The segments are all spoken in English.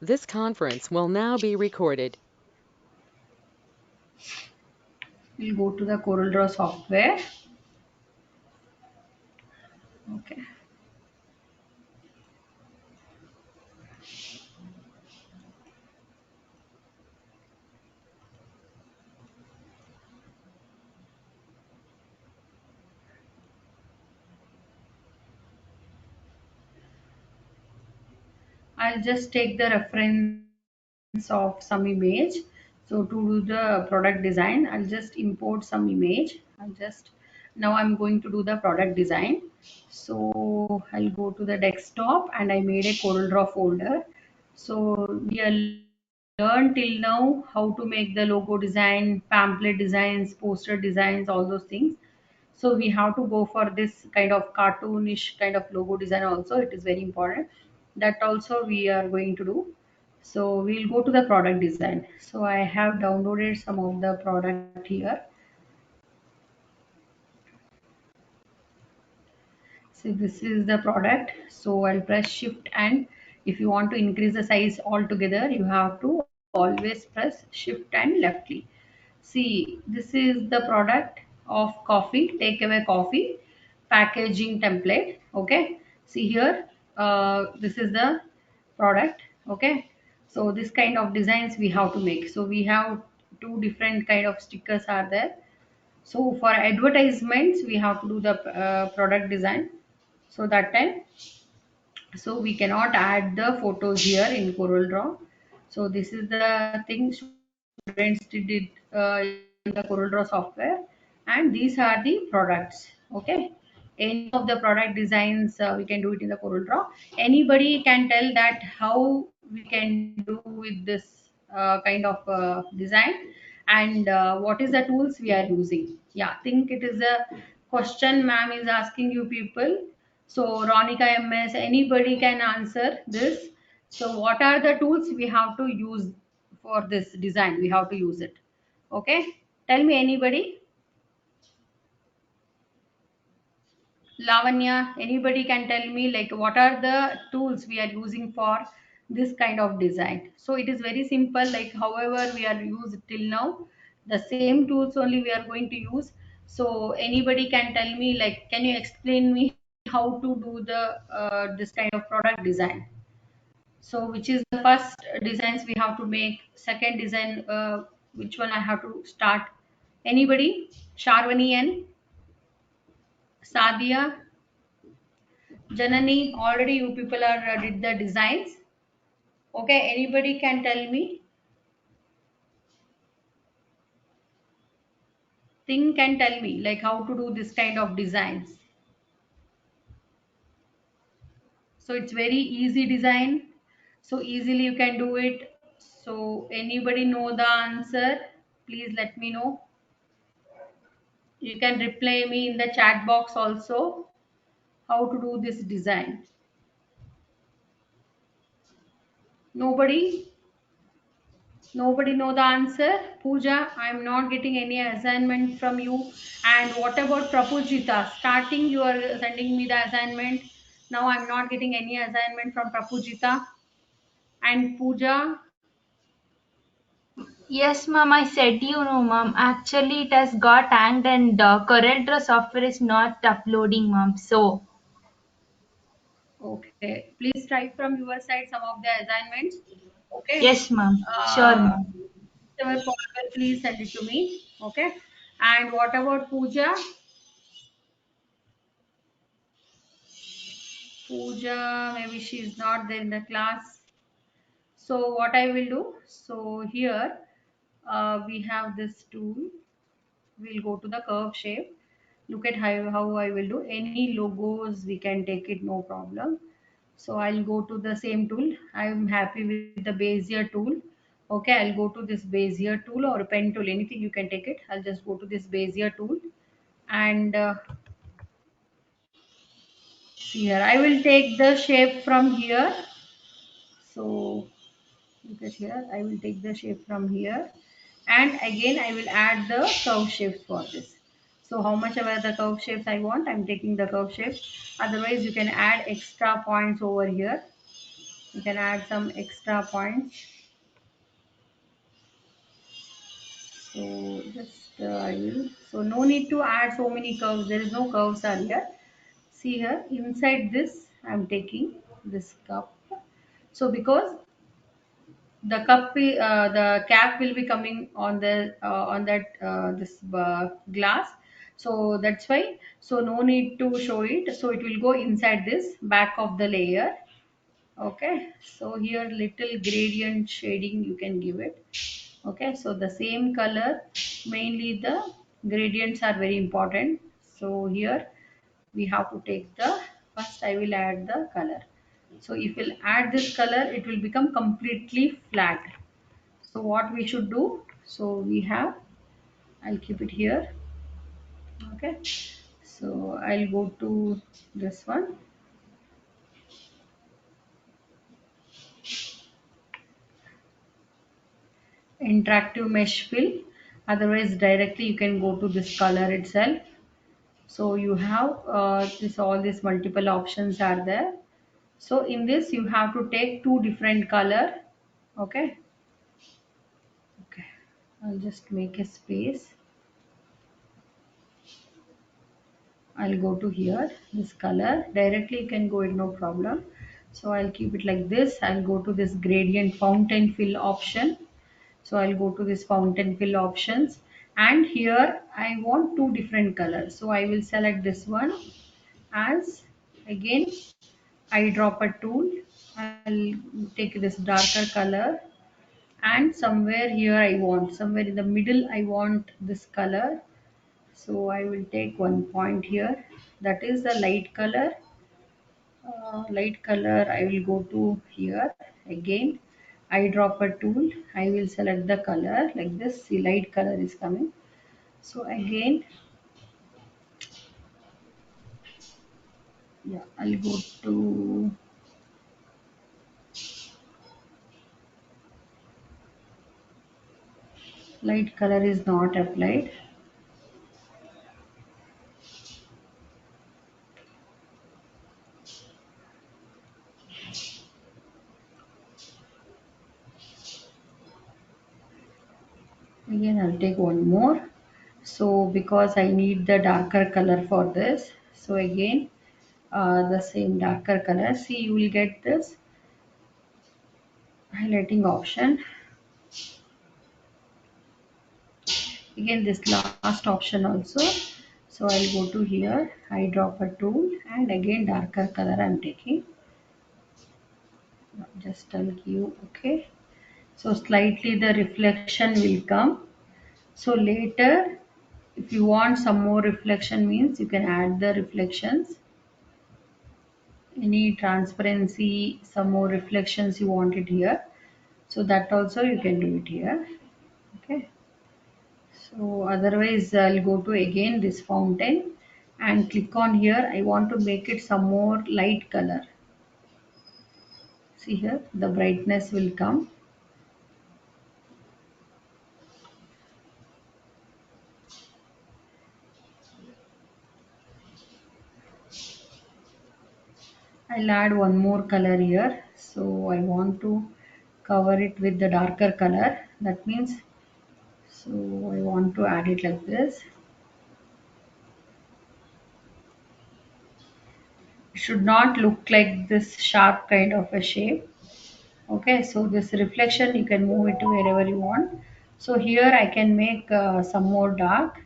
This conference will now be recorded. We'll go to the Coreldraw software. Okay. I'll just take the reference of some image. So to do the product design, I'll just import some image. Now I'm going to do the product design. So I'll go to the desktop and I made a Coreldraw folder. So we are learned till now how to make the logo design, pamphlet designs, poster designs, all those things. So we have to go for this kind of cartoonish kind of logo design also. It is very important. That also we are going to do. So we'll go to the product design. So I have downloaded some of the product here. So this is the product. So I'll press shift, and if you want to increase the size altogether, you have to always press shift and leftly. See, this is the product of coffee, takeaway coffee packaging template. Okay. See here, this is the product. Okay. So this kind of designs we have to make. So we have two different kind of stickers are there. So for advertisements, we have to do the product design. So that time, so we cannot add the photos here in CorelDRAW. So this is the thing students did it in the CorelDRAW software, and these are the products. Okay, any of the product designs we can do it in the CorelDRAW. Anybody can tell that how we can do with this kind of design, and what is the tools we are using. Yeah, think it is a question ma'am is asking you people. So Ronika MS, anybody can answer this. So what are the tools we have to use for this design? We have to use it. Okay. Tell me anybody. Lavanya, anybody can tell me like what are the tools we are using for this kind of design. So it is very simple, like however we are used till now, the same tools only we are going to use. So anybody can tell me like, can you explain me how to do the this kind of product design? So which is the first designs we have to make, second design, which one I have to start? Anybody? Sharvani and Sadia, Janani, already you people are did the designs. Okay, anybody can tell me. Think and tell me like how to do this kind of designs. So it's very easy design. So easily you can do it. So anybody know the answer? Please let me know. You can reply me in the chat box also how to do this design. Nobody? Nobody know the answer? Pooja, I'm not getting any assignment from you. And what about Prapujita? Starting you are sending me the assignment. Now I'm not getting any assignment from Prapujita. And Pooja, Yes, ma'am, I said you know, ma'am. Actually, it has got hanged and Coreldraw software is not uploading, ma'am. So, okay. Please try from your side some of the assignments. Okay. yes, ma'am. Sure, Uh, ma'am. Whichever possible, please send it to me. Okay. And what about Pooja? Pooja, maybe she is not there in the class. So what I will do, so here we have this tool. We'll go to the curve shape. Look at how I will do. Any logos we can take it, no problem. So I'll go to the same tool. I'm happy with the Bezier tool. Okay, I'll go to this Bezier tool or pen tool, anything you can take it. I'll just go to this Bezier tool, and see here. I will take the shape from here. So look at here, I will take the shape from here, and again I will add the curve shapes for this. So how much ever the curve shapes I want, I'm taking the curve shape. Otherwise you can add extra points over here. You can add some extra points. So just I will. So no need to add so many curves. There is no curves are here. See here inside this I'm taking this cup. So because the cap will be coming on the on that this glass, so that's why, so no need to show it, so it will go inside this back of the layer. Okay, so here little gradient shading you can give it. Okay, so the same color, mainly the gradients are very important. So here we have to take the, first I will add the color. So if we'll add this color, it will become completely flat. So what we should do, so we have, I'll keep it here. Okay, so I'll go to this one, interactive mesh fill. Otherwise directly you can go to this color itself. So you have this, all these multiple options are there. So in this you have to take two different color. Okay, okay, I'll just make a space. I'll go to here, this color. Directly you can go it, no problem. So I'll keep it like this. I'll go to this gradient fountain fill option. So I'll go to this fountain fill options. And here I want two different colors. So I will select this one as, again, eyedropper tool. I'll take this darker color. And somewhere here I want, somewhere in the middle I want this color. So I will take one point here, that is the light color. Light color I will go to here, again eyedropper tool. I will select the color like this. See, light color is coming. So again, yeah, I'll go to, light color is not applied. Again I'll take one more. So because I need the darker color for this, so again the same darker color. See, you will get this highlighting option. Again this last option also. So I'll go to here, eyedropper tool, and again darker color I'm taking. Just I'll give, okay. So slightly the reflection will come. So later, if you want some more reflection, means you can add the reflections. Any transparency, some more reflections you want it here. So that also you can do it here. Okay. So otherwise I'll go to again this fountain and click on here. I want to make it some more light color. See here, the brightness will come. I'll add one more color here. So I want to cover it with the darker color. That means, so I want to add it like this. It should not look like this sharp kind of a shape. Okay, so this reflection you can move it to wherever you want. So here I can make some more dark.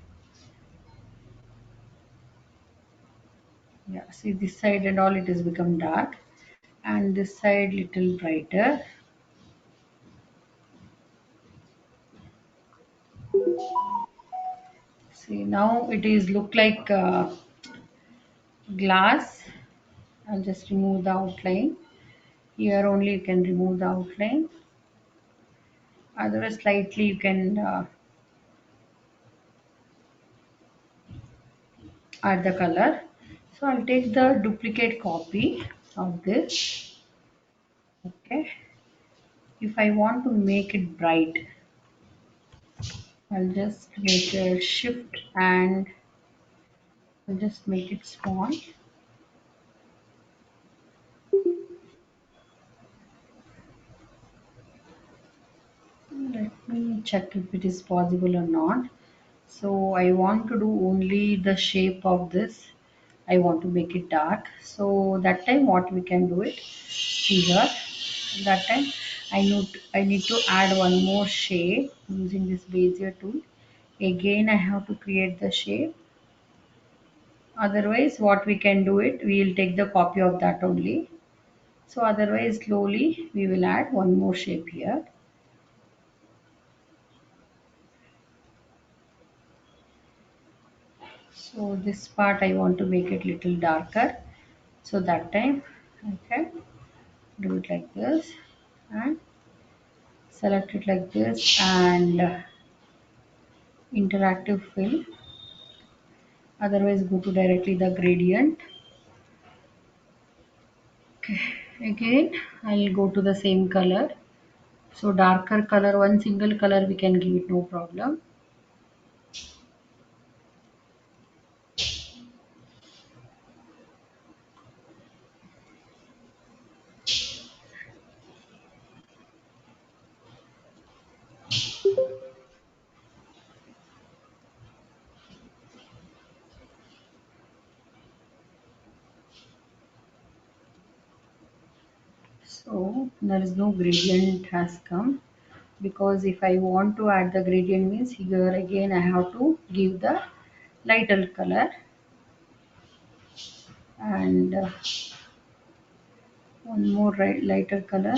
Yeah, see this side and all, it has become dark, and this side little brighter. See, now it is look like glass. I'll just remove the outline. Here only you can remove the outline. Otherwise slightly you can add the color. So I'll take the duplicate copy of this. Okay. If I want to make it bright, I'll just make a shift and I'll just make it small. check if it is possible or not. So I want to do only the shape of this. I want to make it dark. So that time what we can do it here. That time I need to add one more shape using this Bezier tool. Again I have to create the shape. Otherwise what we can do it, we will take the copy of that only. So otherwise slowly we will add one more shape here. So this part I want to make it little darker. So that time I can do it like this and select it like this and interactive fill. Otherwise go to directly the gradient. Again I'll go to the same color. So darker color, one single color we can give it, no problem. So there is no gradient has come, because if I want to add the gradient means here again I have to give the lighter color and one more lighter color.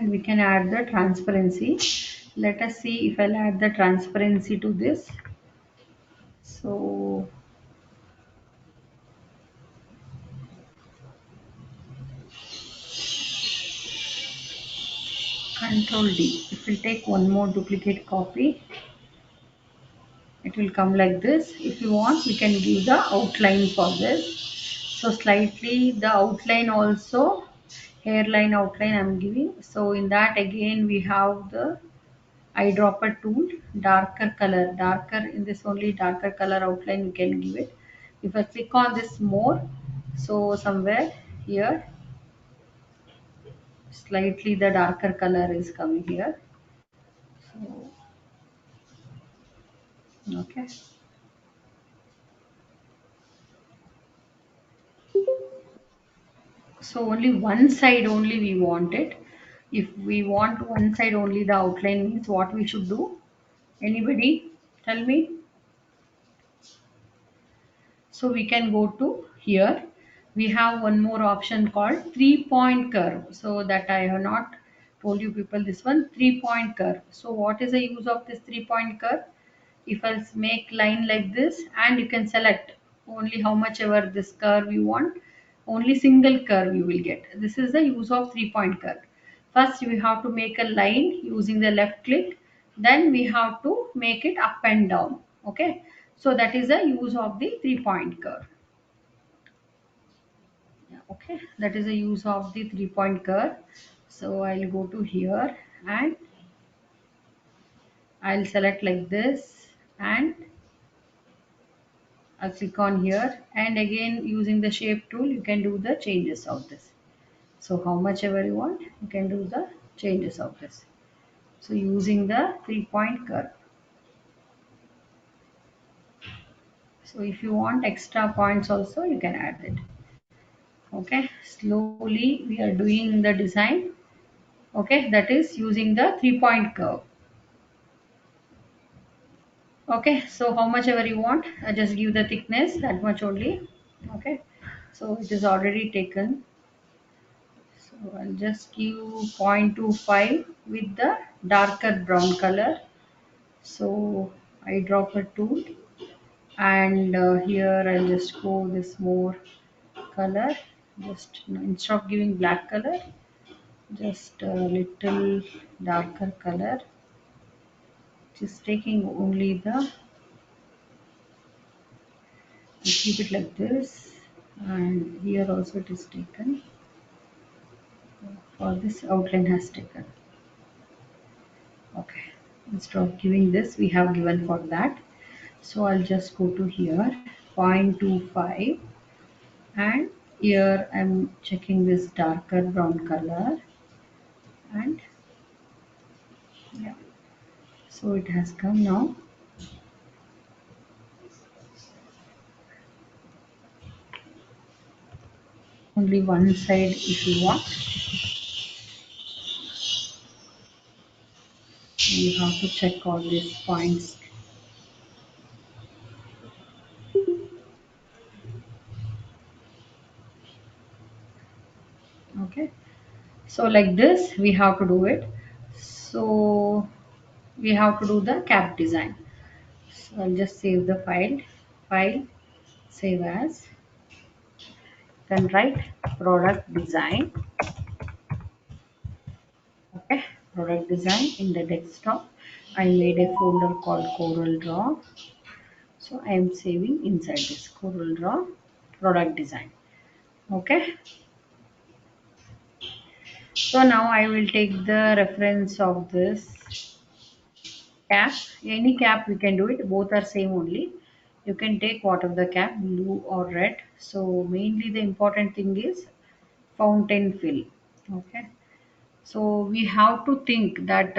And we can add the transparency. Let us see if I'll add the transparency to this. So Control D. If we take one more duplicate copy, it will come like this. If you want, we can give the outline for this. So slightly the outline also, hairline outline I'm giving. So in that again we have the eyedropper tool, darker color, darker in this only darker color outline you can give it. If I click on this more, so somewhere here slightly the darker color is coming here. So okay. So only one side only we want it. If we want one side only the outline means what we should do? Anybody tell me? So we can go to here. We have one more option called 3-point curve. So that I have not told you people this one, 3-point curve. So what is the use of this 3-point curve? If I make line like this and you can select only how much ever this curve you want, only single curve you will get. This is the use of 3-point curve. First we have to make a line using the left click, then we have to make it up and down. Okay, so that is the use of the 3-point curve. Yeah, okay, that is the use of the 3-point curve. So I'll go to here and I'll select like this and I'll click on here, and again using the shape tool you can do the changes of this. So how much ever you want you can do the changes of this. So using the 3-point curve. So if you want extra points also you can add it. Okay, slowly we are doing the design. Okay, that is using the 3-point curve. Okay, so how much ever you want, just give the thickness that much only. Okay, so it is already taken. So I'll just give 0.25 with the darker brown color. So eyedropper tool, and here I'll just go this more color. Just instead of giving black color, just a little darker color. Just taking only the, keep it like this. and here also it is taken. For this outline has taken. Okay, instead of giving this we have given for that. So I'll just go to here 0.25, and here I'm checking this darker brown color, and yeah, so it has come now. Only one side if you want, you have to check all these points. Okay, so like this we have to do it. So we have to do the cap design. So I'll just save the file, save as, then write product design. Okay, product design in the desktop. I made a folder called Coreldraw. So I am saving inside this Coreldraw product design. Okay, so now I will take the reference of this cap. Any cap we can do it, both are same only. You can take whatever the cap, blue or red. So mainly the important thing is fountain fill. Okay, so we have to think that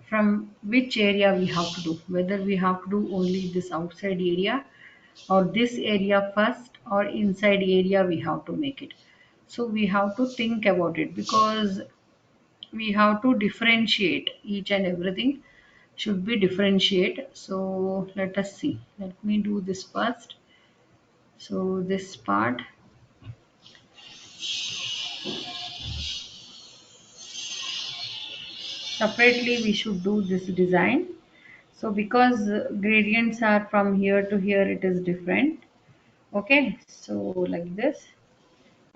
from which area we have to do, whether we have to do only this outside area or this area first, or inside area we have to make it. So we have to think about it, because we have to differentiate each and everything should be differentiate. So let us see, let me do this first. So this part separately we should do this design. So because gradients are from here to here, it is different. Okay, so like this,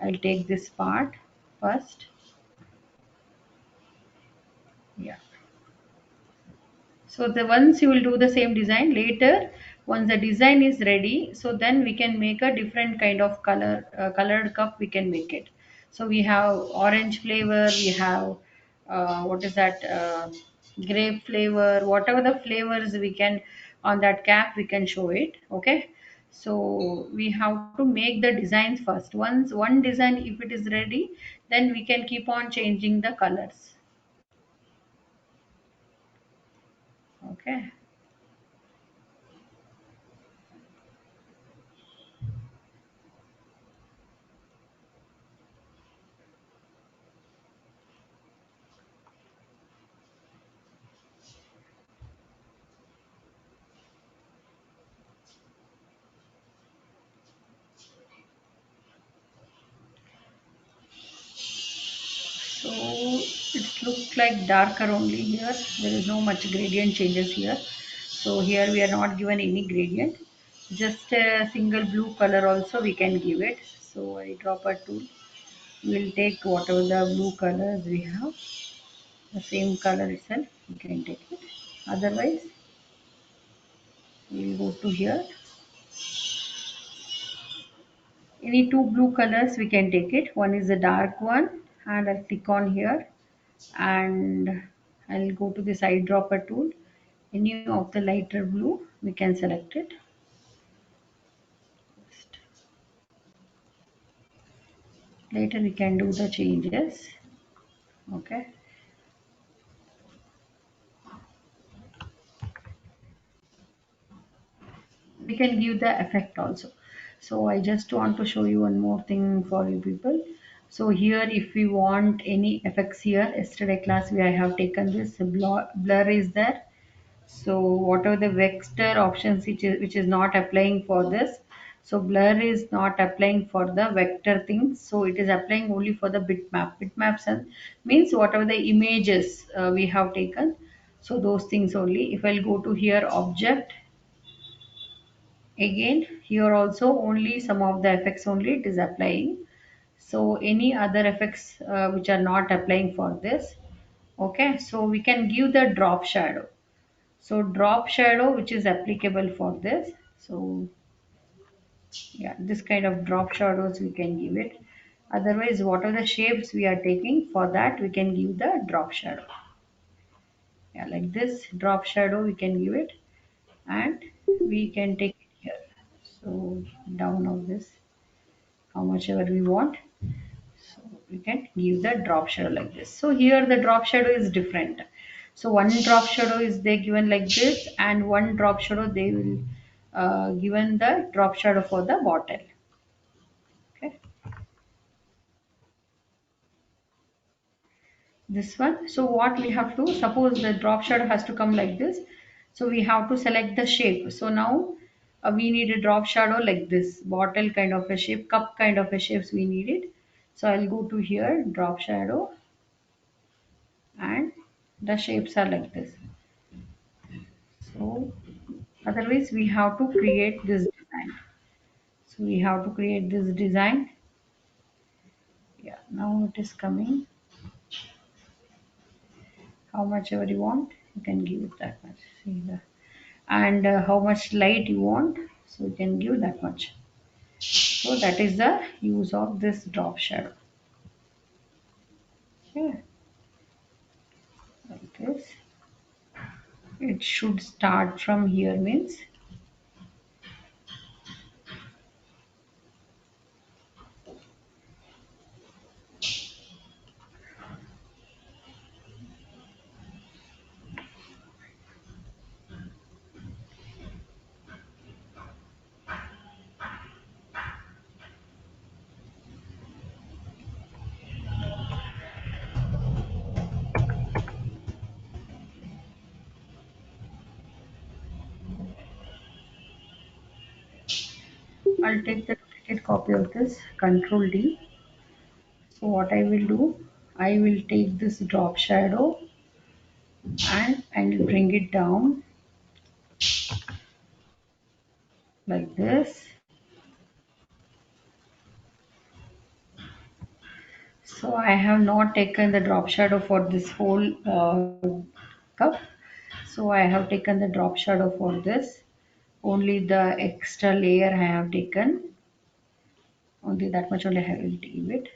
I'll take this part first. Yeah, so the once you will do the same design later, once the design is ready, so then we can make a different kind of colored cup we can make it. So we have orange flavor, we have what is that, grape flavor, whatever the flavors we can on that cap we can show it. Okay, so we have to make the designs first. Once one design if it is ready, then we can keep on changing the colors. Okay. So it looks like darker only here. There is no much gradient changes here. So here we are not given any gradient. Just a single blue color also we can give it. So eyedropper tool will take whatever the blue colors we have. The same color itself we can take it. Otherwise we will go to here. Any two blue colors we can take it. One is a dark one, and I'll click on here, and I'll go to this eyedropper tool. Any of the lighter blue we can select it. Later we can do the changes. Okay, we can give the effect also. So I just want to show you one more thing for you people. So here if we want any effects, here yesterday class we I have taken this blur is there. So whatever the vector options which is not applying for this, so blur is not applying for the vector things, so it is applying only for the bitmaps, and means whatever the images we have taken, so those things only. If I'll go to here object, again here also only some of the effects only it is applying. So any other effects which are not applying for this. Okay, so we can give the drop shadow. So drop shadow which is applicable for this. So Yeah, this kind of drop shadows we can give it. Otherwise, what are the shapes we are taking, for that we can give the drop shadow. Yeah, like this drop shadow we can give it, and we can take it here. So down of this, how much ever we want. So we can give the drop shadow like this. So here the drop shadow is different. So one drop shadow is they given like this, and one drop shadow they will given the drop shadow for the bottle. Okay, this one. So what we have to, suppose the drop shadow has to come like this. So we have to select the shape. So now we need a drop shadow like this, bottle kind of a shape, cup kind of a shapes we need it. So I'll go to here, drop shadow, and the shapes are like this. So otherwise we have to create this design. So we have to create this design. Yeah, now it is coming. How much ever you want, you can give it that much. See the, and how much light you want, so you can give that much. So that is the use of this drop shadow. Okay, like this. It should start from here means. I'll take the duplicate copy of this, Control D. So what I will do, I will take this drop shadow and I will bring it down like this. So I have not taken the drop shadow for this whole cup. So I have taken the drop shadow for this. Only the extra layer I have taken. Only that much only I will give it.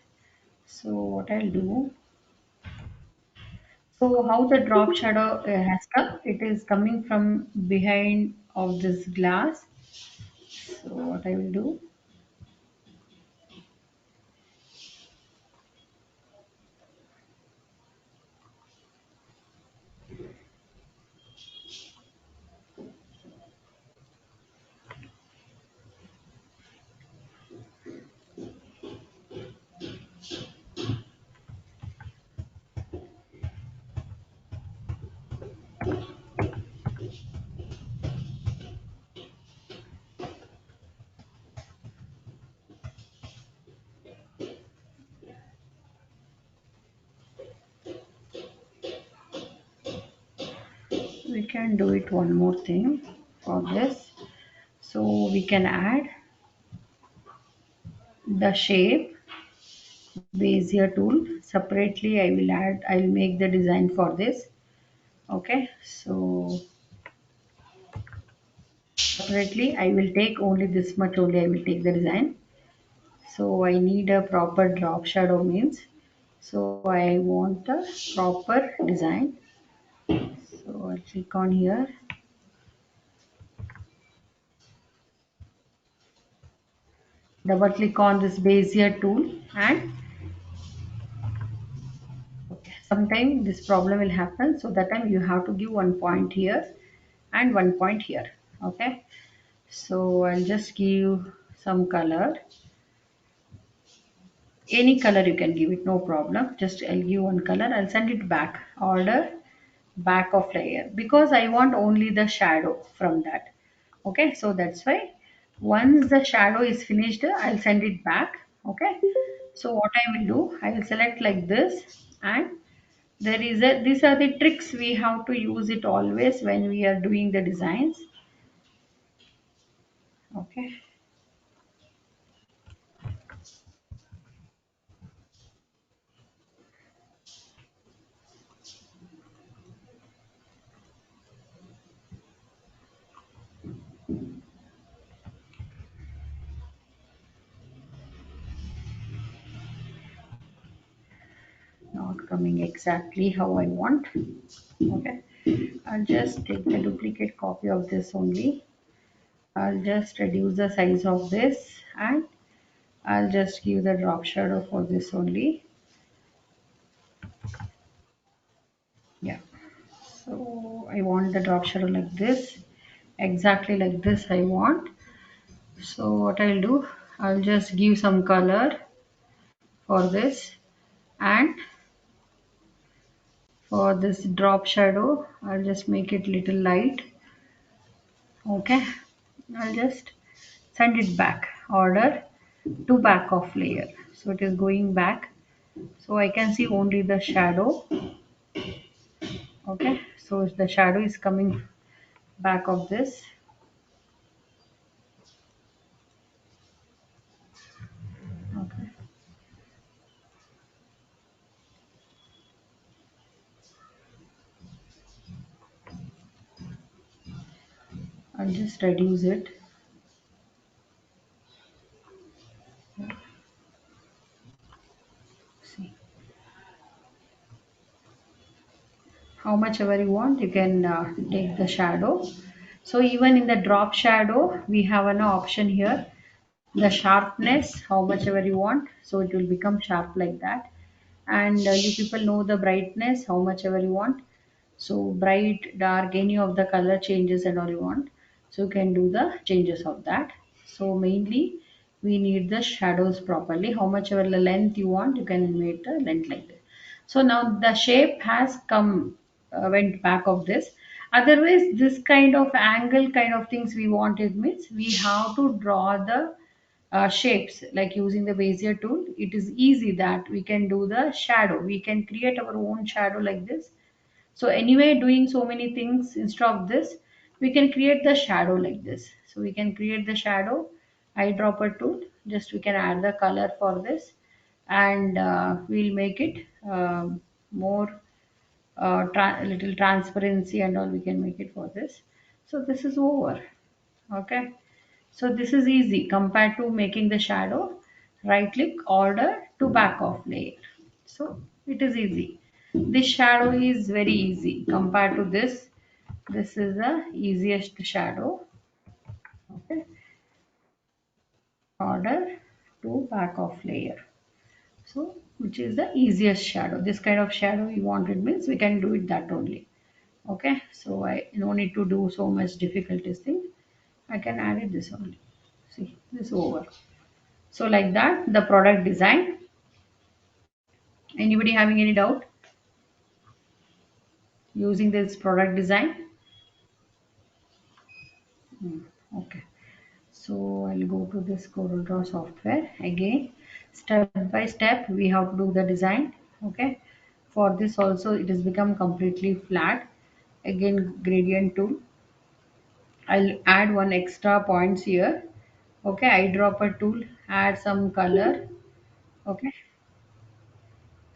So what I'll do. So how the drop shadow has come? It is coming from behind of this glass. So what I will do. We can do it one more thing for this. So we can add the shape Bezier tool separately. I'll make the design for this. Okay, so separately I will take only this much only, I will take the design. So I need a proper drop shadow means, so I want a proper design. So I'll click on here, double click on this Bezier tool, and okay, sometime this problem will happen, so that time you have to give one point here and one point here. Okay, so I'll just give some color, any color you can give it, no problem. Just I'll give one color, I'll send it back, order back of layer, because I want only the shadow from that. Okay, so that's why once the shadow is finished I'll send it back. Okay, so what I will do, I will select like this, and there is a, these are the tricks we have to use it always when we are doing the designs. Okay, not coming exactly how I want. Okay, I'll just take the duplicate copy of this only. I'll just reduce the size of this, and I'll just give the drop shadow for this only. Yeah, so I want the drop shadow like this, exactly like this I want. So what I'll do, I'll just give some color for this, and for this drop shadow I'll just make it little light. Okay, I'll just send it back, order to back of layer, so it is going back, so I can see only the shadow. Okay, so the shadow is coming back of this. Okay, I'll just reduce it. See how much ever you want, you can take the shadow. So even in the drop shadow we have an option here, the sharpness how much ever you want, so it will become sharp like that. And you people know the brightness how much ever you want, so bright dark any of the color changes and all you want, so you can do the changes of that. So mainly we need the shadows properly, how much ever the length you want you can make the length like that. So now the shape has come, went back of this. Otherwise this kind of angle kind of things we want, it means we have to draw the shapes like using the bezier tool. It is easy that we can do the shadow, we can create our own shadow like this. So anyway doing so many things instead of this, we can create the shadow like this. So we can create the shadow, eyedropper tool, just we can add the color for this, and we'll make it more little transparency and all we can make it for this. So this is over. Okay, so this is easy compared to making the shadow. Right click, order to back off layer. So it is easy. This shadow is very easy compared to this. This is the easiest shadow. Okay, order to back off layer. So which is the easiest shadow. This kind of shadow you wanted means we can do it that only. Okay, so I no need to do so much difficulties thing. I can add it this only. See, this over. So like that, the product design. Anybody having any doubt using this product design? Okay. So I'll go to this Coreldraw software again. Step by step, we have to do the design. Okay. For this also, it has become completely flat. Again, gradient tool. I'll add one extra points here. Okay. Eyedropper tool. Add some color. Okay.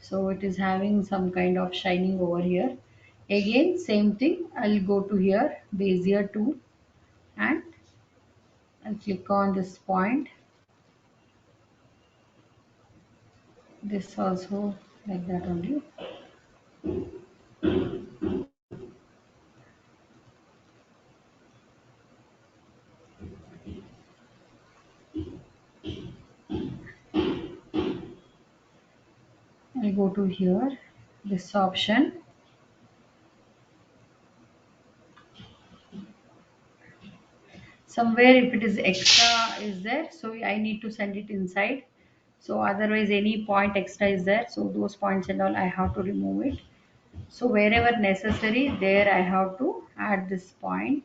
So it is having some kind of shining over here. Again same thing, I'll go to here bezier tool, and I'll click on this point, this also like that only. I'll go to here, this option. Somewhere if it is extra is there, so I need to send it inside. So otherwise any point extra is there, so those points and all I have to remove it. So wherever necessary there I have to add this point.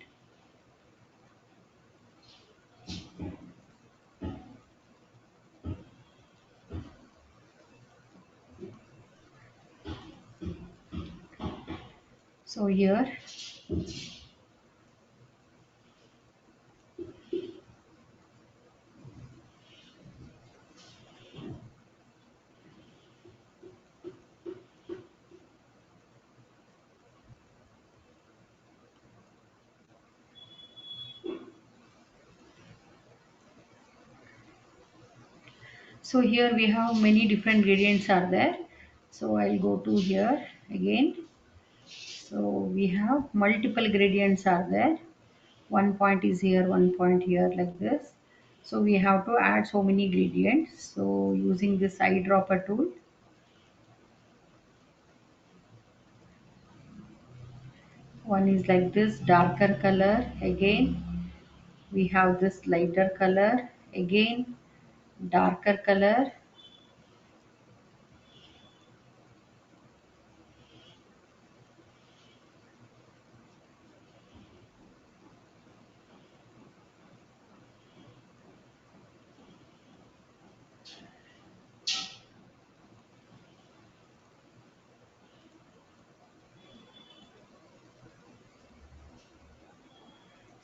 So here, so here we have many different gradients are there. So I'll go to here again. So we have multiple gradients are there. One point is here, one point here, like this. So we have to add so many gradients. So using this eyedropper tool, one is like this darker color. Again we have this lighter color, again darker color.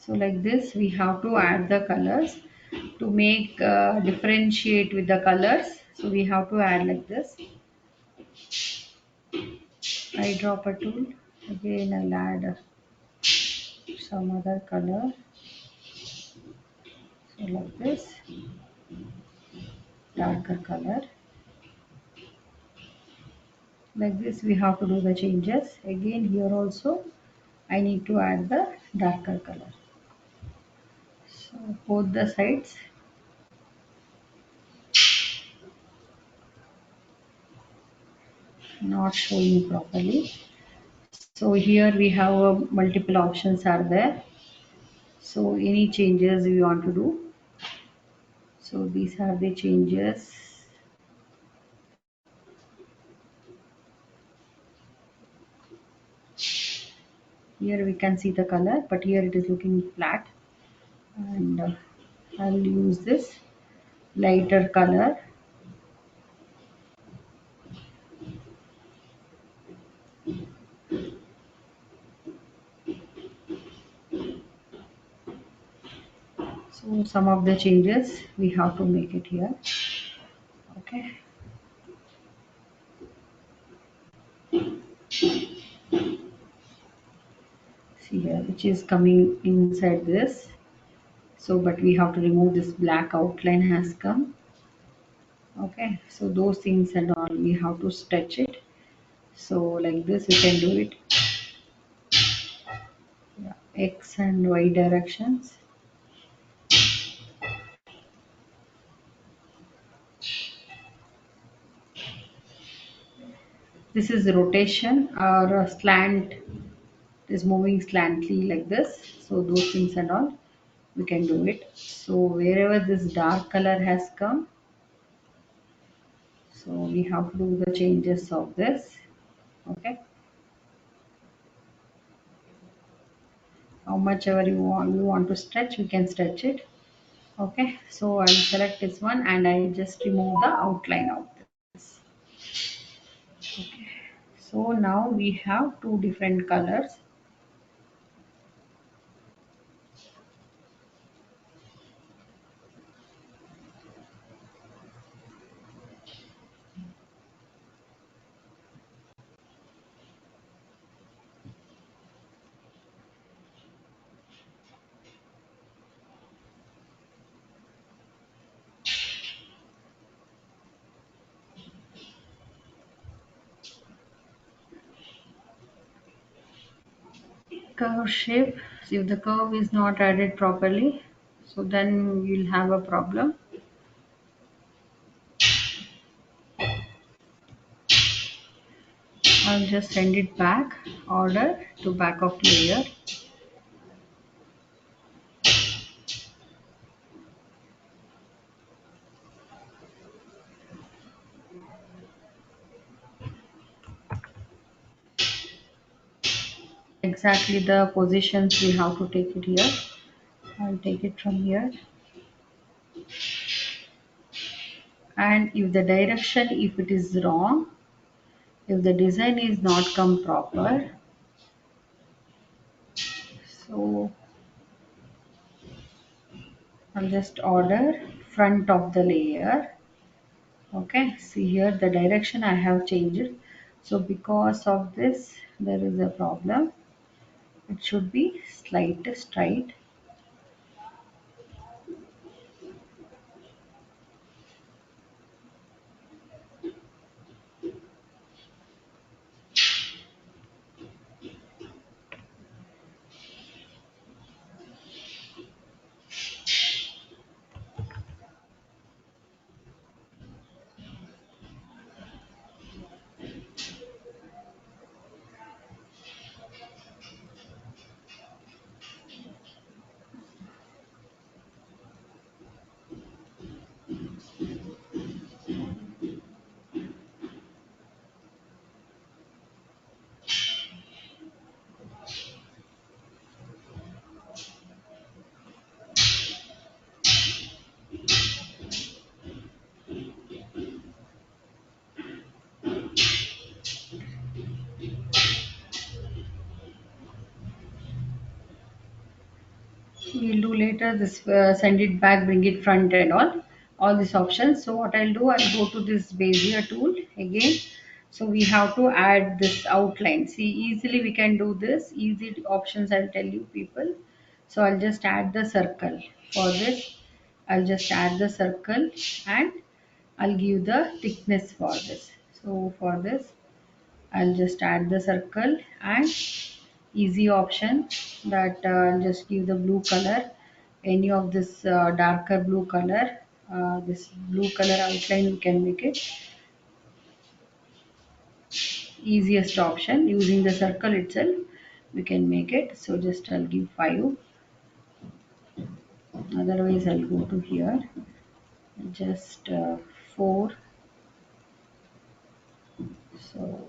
So like this we have to add the colors to make differentiate with the colors. So we have to add like this eyedropper tool. Again I'll add some other color. So like this darker color. Like this we have to do the changes. Again here also I need to add the darker color. So both the sides. Not showing properly. So here we have multiple options are there. So any changes we want to do. So these are the changes. Here we can see the color, but here it is looking flat. And I'll use this lighter color. So some of the changes we have to make it here. Okay. See here, which is coming inside this. So, but we have to remove this black outline has come. Okay. So those things and all we have to stretch it. So like this we can do it. Yeah. X and Y directions. This is rotation or a slant is moving slantly like this. So those things and all we can do it. So wherever this dark color has come, so we have to do the changes of this. Okay. How much ever you want to stretch, we can stretch it. Okay. So I'll select this one and I just remove the outline of this. Okay. So now we have two different colors. Curve shape. If the curve is not added properly, so then you'll have a problem. I'll just send it back, order to back of layer. Exactly the positions we have to take it here. I'll take it from here. And if the direction, if it is wrong, if the design is not come proper, so I'll just order front of the layer. Okay, see here the direction I have changed. So because of this, there is a problem. It should be slight straight. We'll do later this, send it back, bring it front and all these options. So what I'll do, I'll go to this Bezier tool again. So we have to add this outline. See, easily we can do this. Easy options I'll tell you people. So I'll just add the circle. For this, I'll just add the circle and I'll give the thickness for this. So for this, I'll just add the circle and easy option that I'll just give the blue color, any of this darker blue color, this blue color outline we can make it easiest option using the circle itself we can make it. So just I'll give 5, otherwise I'll go to here, just 4. So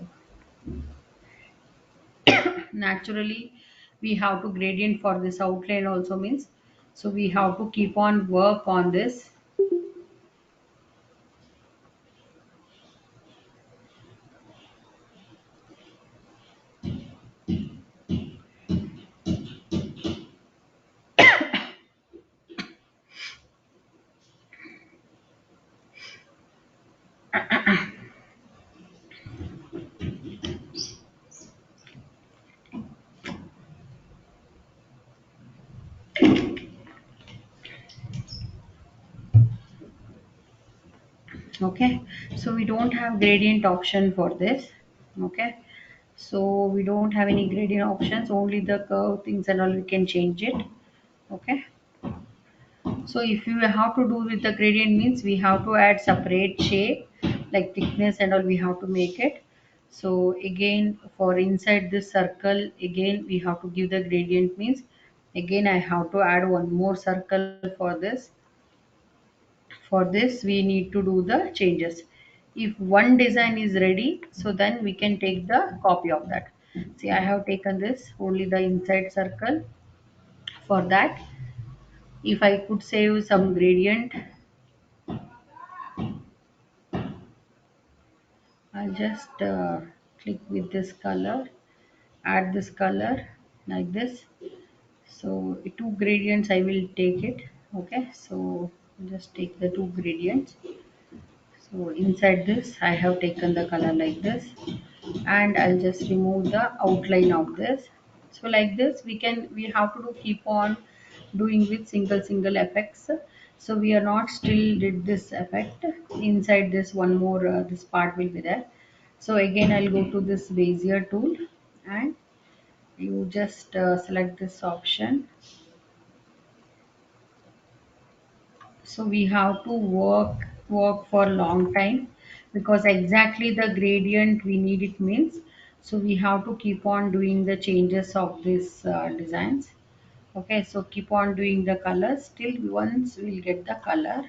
naturally we have to gradient for this outline also means, so we have to keep on work on this. Okay, so we don't have gradient option for this. Okay, so we don't have any gradient options, only the curve things and all we can change it. Okay, so if you have to do with the gradient means we have to add separate shape like thickness and all we have to make it. So again for inside this circle again we have to give the gradient means, again I have to add one more circle for this. For this we need to do the changes. If one design is ready, so then we can take the copy of that. See, I have taken this only the inside circle. For that, if I could save some gradient, I'll just click with this color, add this color like this. So two gradients I will take it. Okay, so just take the two gradients. So inside this I have taken the color like this, and I'll just remove the outline of this. So like this we have to do keep on doing with single effects. So we are not still did this effect inside this one more this part will be there. So again I'll go to this Bezier tool and you just select this option. So we have to work for a long time because exactly the gradient we need it means, so we have to keep on doing the changes of these designs. Okay, so keep on doing the colors till once we'll get the color.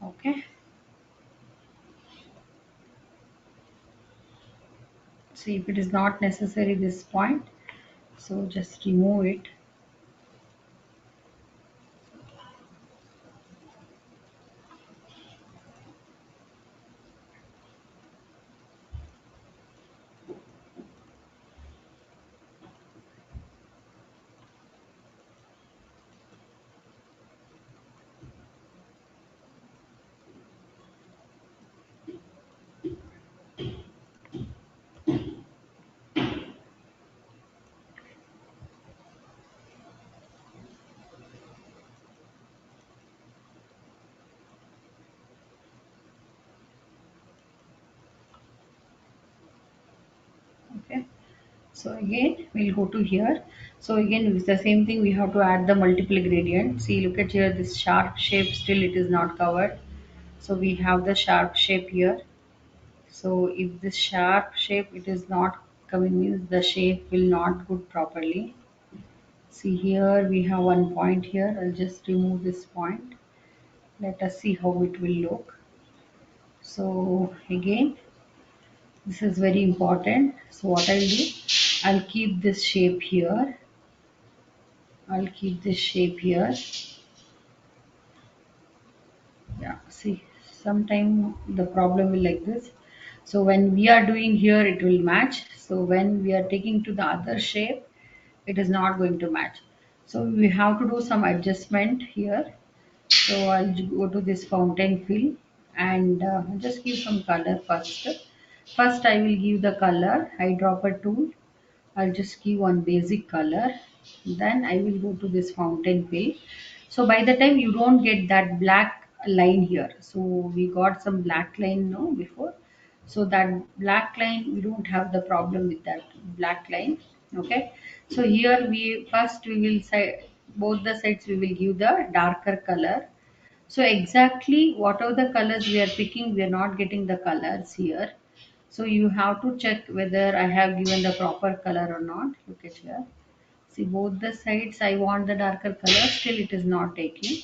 Okay, so if it is not necessary this point, so just remove it. Okay, so again we'll go to here. So again it's the same thing, we have to add the multiple gradient. See, look at here, this sharp shape still it is not covered, so we have the sharp shape here. So if this sharp shape it is not coming means the shape will not good properly. See, here we have one point here, I'll just remove this point. Let us see how it will look. So again this is very important. So what I'll do, I'll keep this shape here. I'll keep this shape here. Yeah, see, sometime the problem will like this. So when we are doing here it will match, so when we are taking to the other shape it is not going to match. So we have to do some adjustment here. So I'll go to this fountain fill and just give some color first. First I will give the color eyedropper tool. I'll just give one basic color. Then I will go to this fountain fill. So by the time you don't get that black line here. So we got some black line no before. So that black line we don't have the problem with that black line. Okay. So here we first we will say both the sides we will give the darker color. So exactly whatever the colors we are picking, we are not getting the colors here. So you have to check whether I have given the proper color or not. Look at here. See both the sides I want the darker color, still it is not taking.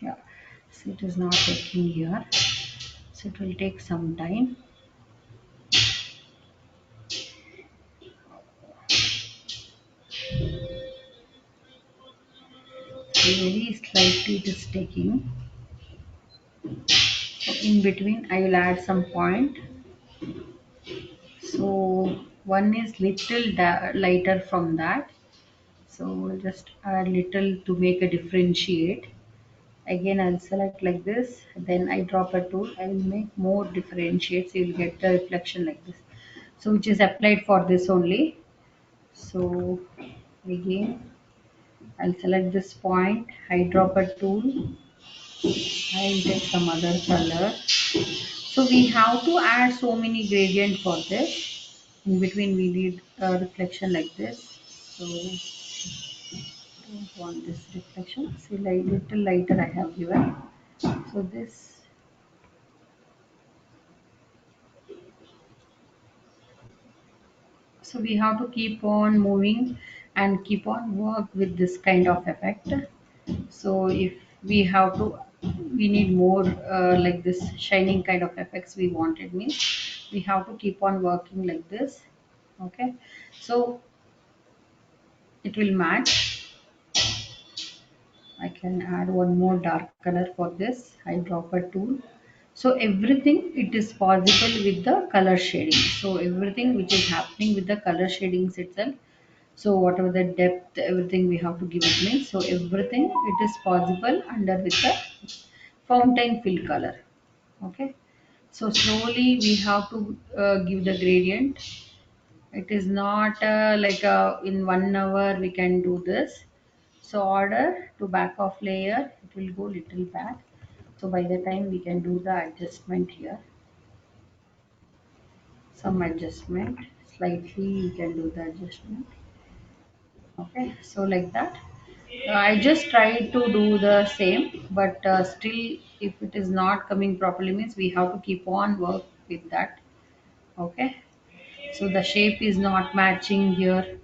Yeah. So it is not taking here. So it will take some time. So very slightly it is taking. So in between I will add some point. So one is little lighter from that. So we'll just add little to make a differentiate. Again I'll select like this, then eyedropper tool, I will make more differentiates, you'll get the reflection like this. So which is applied for this only. So again I'll select this point, eyedropper tool, I'll take some other color. So we have to add so many gradient for this. In between we need a reflection like this. So don't want this reflection. See, like little lighter I have given. So this, so we have to keep on moving and keep on work with this kind of effect. So if we have to, we need more like this shining kind of effects we wanted means we have to keep on working like this. Okay, so it will match. I can add one more dark color for this eyedropper tool. So everything it is possible with the color shading. So everything which is happening with the color shadings itself. So whatever the depth, everything we have to give it means. So everything it is possible under with the fountain fill color. Okay. So slowly we have to give the gradient. It is not like in 1 hour we can do this. So order to back of layer, it will go little back. So by the time we can do the adjustment here, some adjustment, slightly we can do the adjustment. Okay, so like that. I just tried to do the same, but still if it is not coming properly means we have to keep on work with that. Okay, so the shape is not matching here.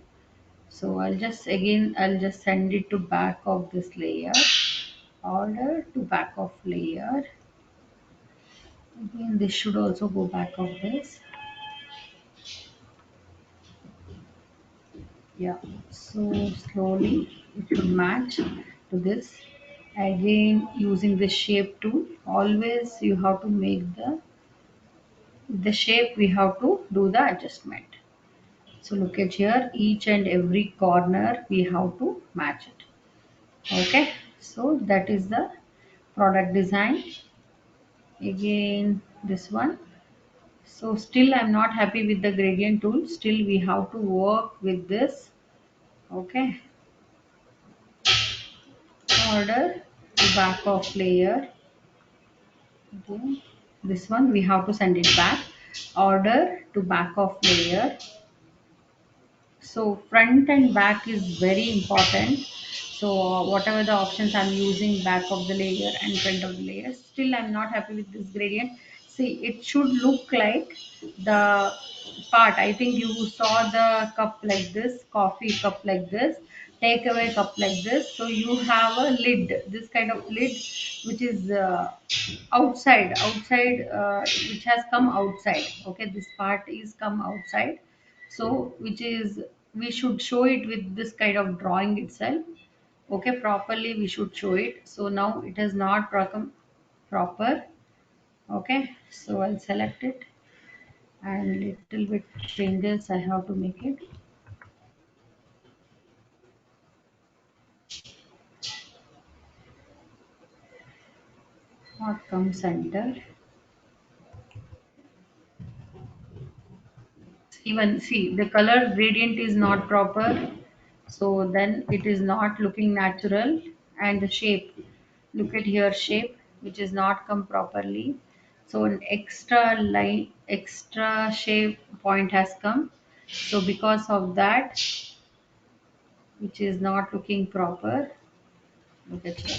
So I'll just send it to back of this layer, order to back of layer. Again, this should also go back of this. Yeah. So slowly it should match to this. Again, using the shape tool, always you have to make the shape. We have to do the adjustment. So look at here, each and every corner we have to match it. Okay. So that is the product design. Again, this one. So still I'm not happy with the gradient tool. Still we have to work with this. Okay. Order to back of layer. Okay. This one we have to send it back. Order to back of layer. So front and back is very important. So whatever the options I'm using, back of the layer and front of the layer, still I'm not happy with this gradient. See, it should look like the part. I think you saw the cup like this, coffee cup like this, takeaway cup like this. So you have a lid, this kind of lid, which is outside, which has come outside. Okay, this part is come outside. So which is we should show it with this kind of drawing itself. Okay, properly we should show it. So now it is not proper. Okay, so I'll select it, and little bit changes I have to make it. Not come center. Even see the color gradient is not proper, so then it is not looking natural. And the shape, look at here, shape which is not come properly. So an extra line, extra shape point has come. So because of that, which is not looking proper, look at here.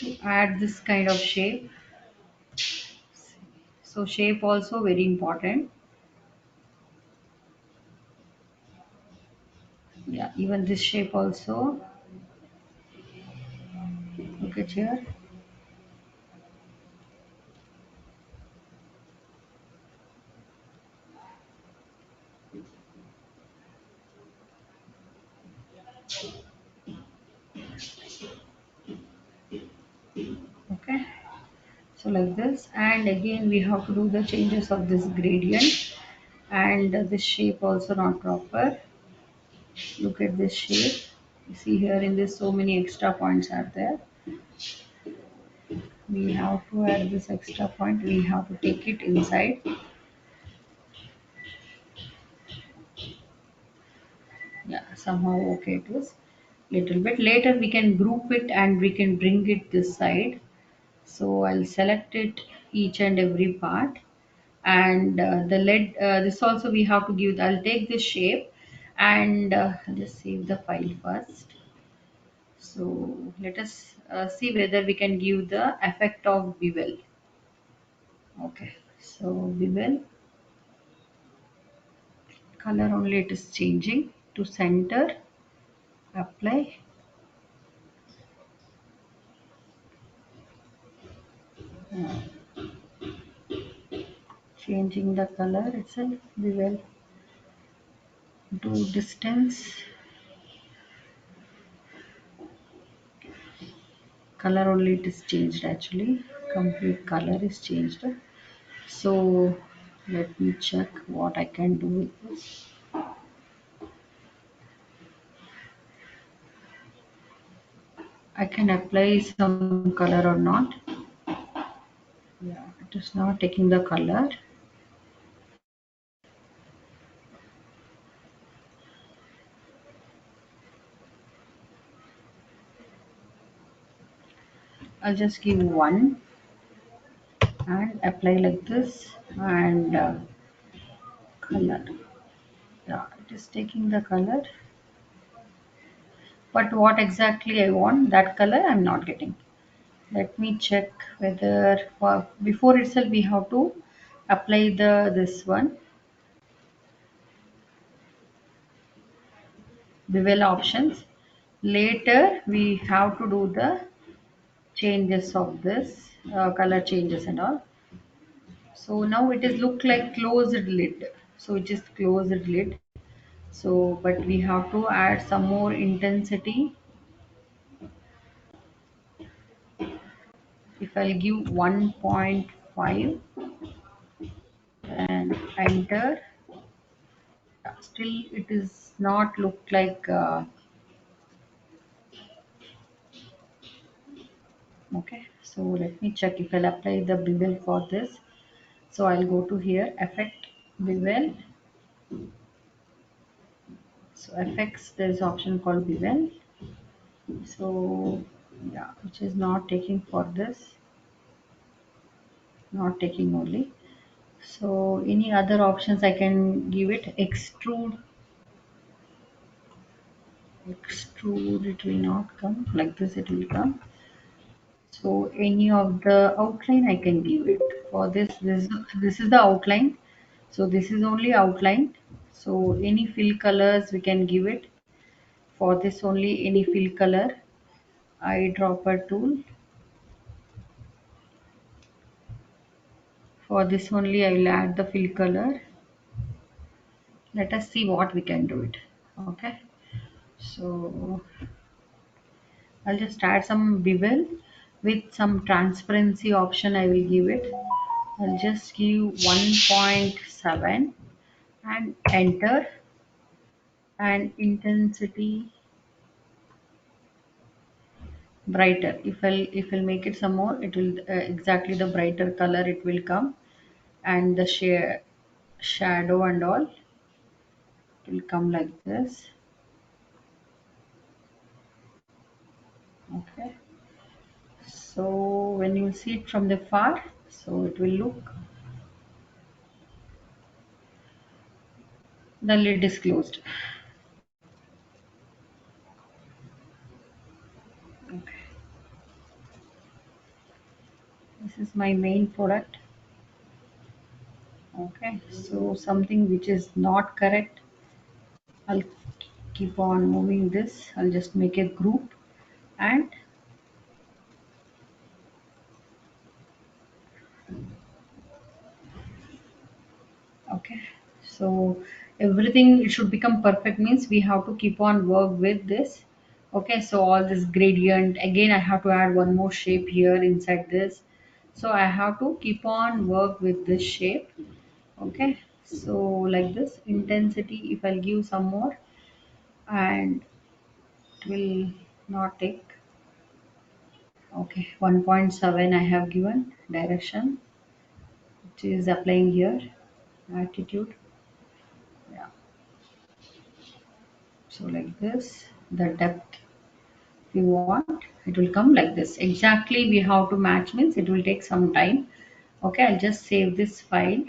To add this kind of shape, so shape also very important. Yeah, even this shape also, look at here. Okay, so like this, and again we have to do the changes of this gradient. And this shape also not proper. Look at this shape. You see here in this so many extra points are there. We have to add this extra point, we have to take it inside. Yeah, somehow okay it is. Little bit later we can group it and we can bring it this side. So I'll select it each and every part. And the lead, this also we have to give. I'll take this shape, and I'll just save the file first. So let us see whether we can give the effect of bevel. Okay, so bevel color only it is changing to center. Apply. Changing the color itself. Bevel. Do distance. Color only it is changed actually. Complete color is changed. So let me check what I can do with this. I can apply some color or not. Yeah, it is not taking the color. I'll just give one and apply like this, and color. Yeah, it is taking the color. But what exactly I want, that color I'm not getting. Let me check whether before itself we have to apply the this one bevel options. Later we have to do the changes of this color changes and all. So now it is look like closed lid. So it is closed lid. So but we have to add some more intensity. If I'll give 1.5 and enter, still it is not look like okay. So let me check if I'll apply the bevel for this. So I'll go to here, effect, bevel. So effects, there's option called bevel. So yeah, which is not taking for this, not taking only. So any other options I can give it, extrude it will not come like this, it will come. So any of the outline I can give it for this is the outline. So this is only outline. So any fill colors we can give it for this only, any fill color. Eyedropper tool. For this only I will add the fill color. Let us see what we can do it. Okay, so I'll just add some bevel with some transparency option. I will give it. I'll just give 1.7 and enter, and intensity brighter. If I'll make it some more, it will exactly the brighter color it will come, and the shadow and all will come like this. Okay, so when you see it from the far, so it will look the lid is closed. Okay, this is my main product. Okay, so something which is not correct, I'll keep on moving this. I'll just make a group, and okay, so everything it should become perfect means we have to keep on work with this. Okay, so all this gradient again I have to add one more shape here inside this, so I have to keep on work with this shape. Okay, so like this intensity if I'll give some more, and it will not take. Okay, 1.7 I have given direction, which is applying here, attitude. Yeah, so like this, the depth if you want it will come like this. Exactly we have to match means it will take some time. Okay, I'll just save this file,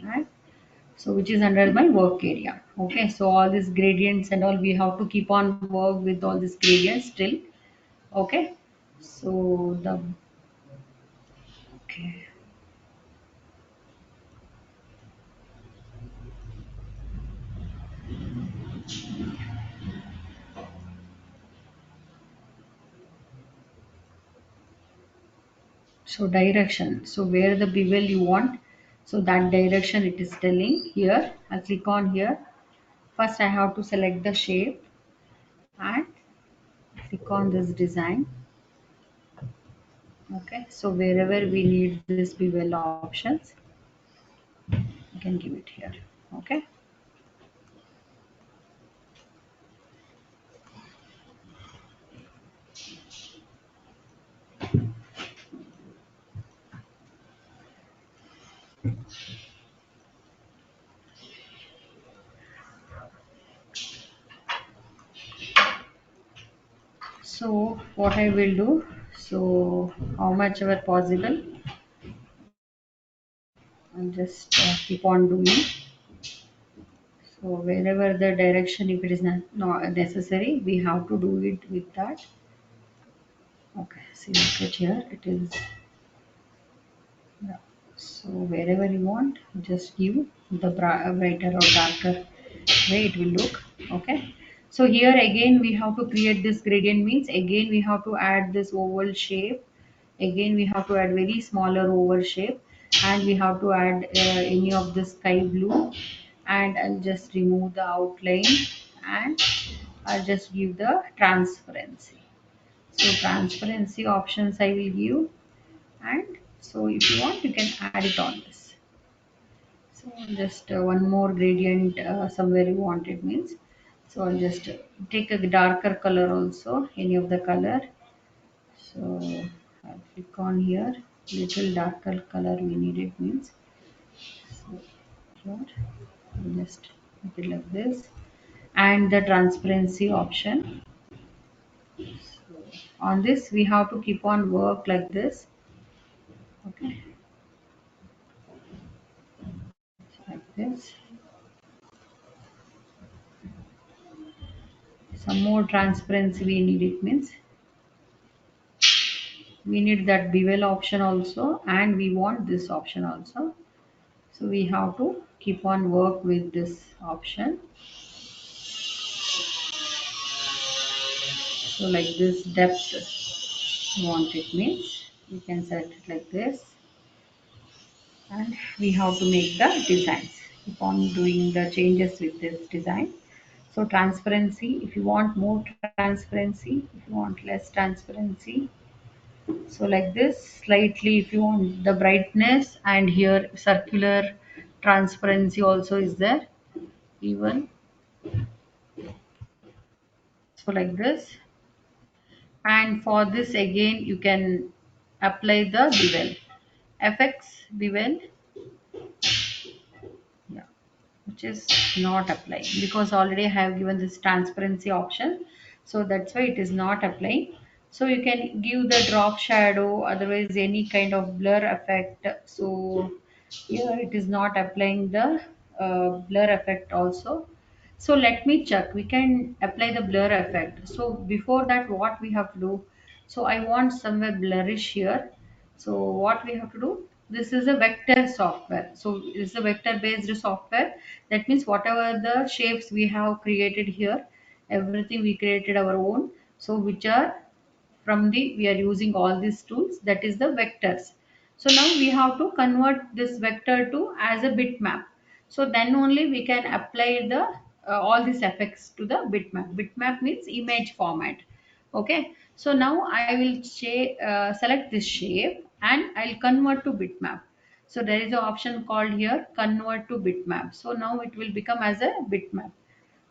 right? So which is under my work area. Okay, so all these gradients and all we have to keep on work with all these gradients still. Okay, so the okay, so direction, so where the bevel you want, so that direction it is telling here. I'll click on here. First I have to select the shape and click on this design. Okay, so wherever we need this bevel options, you can give it here. Okay, so what I will do, so how much ever possible, I'll just keep on doing. So wherever the direction, if it is not necessary, we have to do it with that. Okay, see look at here, it is, yeah. So wherever you want, just give the brighter or darker way it will look. Okay, so here again we have to create this gradient means again we have to add this oval shape. Again we have to add very smaller oval shape, and we have to add any of the sky blue, and I'll just remove the outline, and I'll just give the transparency. So transparency options I will give, and so if you want you can add it on this. So just one more gradient somewhere you want it means, so I'll just take a darker color also, any of the color. So I'll click on here, little darker color we need it means, so here I'll just make it like this, and the transparency option. So on this we have to keep on work like this. Okay, like this. Some more transparency we need it means, we need that bevel option also, and we want this option also, so we have to keep on work with this option. So like this depth want it means, we can set it like this. and we have to make the designs. Keep on doing the changes with this design. So transparency, if you want more transparency, if you want less transparency, so like this slightly if you want the brightness, and here circular transparency also is there, even so like this. And for this again you can apply the bevel fx bevel, yeah, which is not applying because already I have given this transparency option, so that's why it is not applying. So you can give the drop shadow, otherwise any kind of blur effect. So here it is not applying the blur effect also. So let me check, we can apply the blur effect. So before that what we have to do, so I want somewhere blurrish here. So what we have to do, this is a vector software. So it's a vector based software. That means whatever the shapes we have created here, everything we created our own. So which are from the, we are using all these tools, that is the vectors. So now we have to convert this vector to as a bitmap. So then only we can apply the all these effects to the bitmap. Bitmap means image format. Okay, so now I will select this shape and I'll convert to bitmap. So there is an option called here convert to bitmap. So now it will become as a bitmap.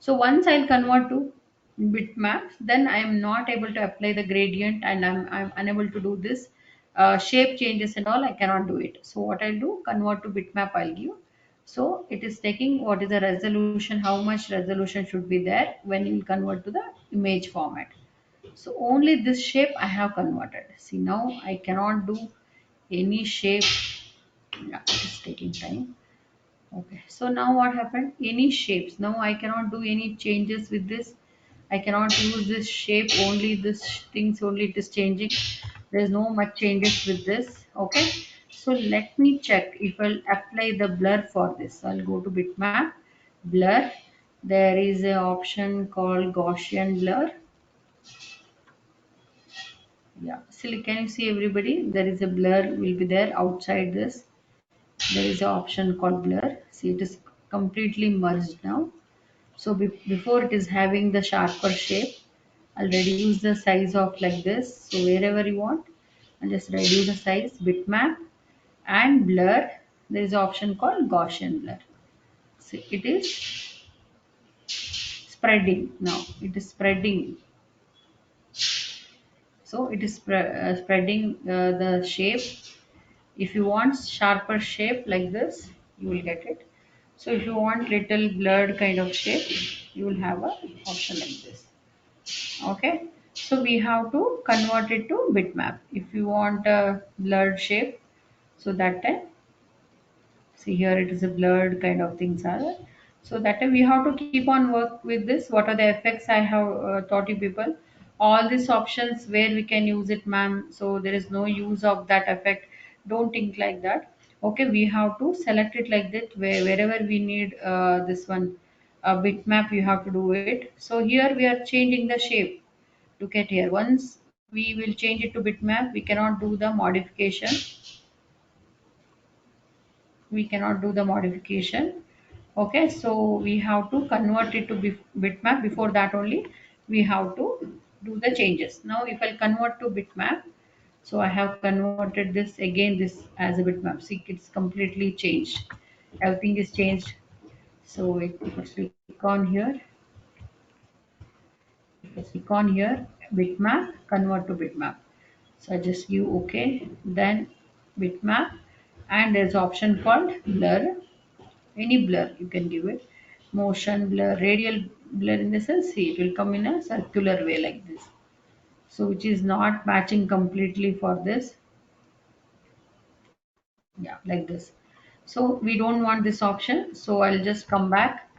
So once I'll convert to bitmap, then I am not able to apply the gradient, and I'm unable to do this shape changes and all. I cannot do it. So what I'll do, convert to bitmap I'll give. So it is taking what is the resolution, how much resolution should be there when you convert to the image format. So only this shape I have converted. See now I cannot do any shape. Yeah, it is taking time. Okay, so now what happened? Any shapes. Now I cannot do any changes with this. I cannot use this shape, only this things only it is changing. There's no much changes with this. Okay, so let me check if I'll apply the blur for this. I'll go to bitmap, blur. There is an option called Gaussian blur. Yeah, so can you see everybody? There is a blur will be there outside this. There is an option called blur. See, it is completely merged now. So before it is having the sharper shape, I'll reduce the size of like this. So wherever you want, and just reduce the size, bitmap and blur. There is an option called Gaussian blur. So it is spreading now. It is spreading. So it is spreading the shape. If you want sharper shape like this, you will get it. So if you want little blurred kind of shape, you will have a option like this. Okay, so we have to convert it to bitmap. If you want a blurred shape, so that time, see here it is a blurred kind of things are there. So that time we have to keep on work with this. What are the effects I have taught you people? All these options where we can use it, ma'am. So there is no use of that effect. Don't think like that. Okay, we have to select it like that. Wherever we need this one, bitmap, you have to do it. So here we are changing the shape. Look at here. Once we will change it to bitmap, we cannot do the modification. We cannot do the modification. Okay, so we have to convert it to bitmap. Before that only we have to do the changes. Now if I convert to bitmap, so I have converted this again, this as a bitmap. See, it's completely changed, everything is changed. So if I click on here, if I click on here, bitmap, convert to bitmap. So I just give OK, then bitmap, and there's option called blur. Any blur you can give it. Motion blur, radial blur, in the sense, see, it will come in a circular way like this. So which is not matching completely for this. Yeah, like this. So we don't want this option. So I'll just come back.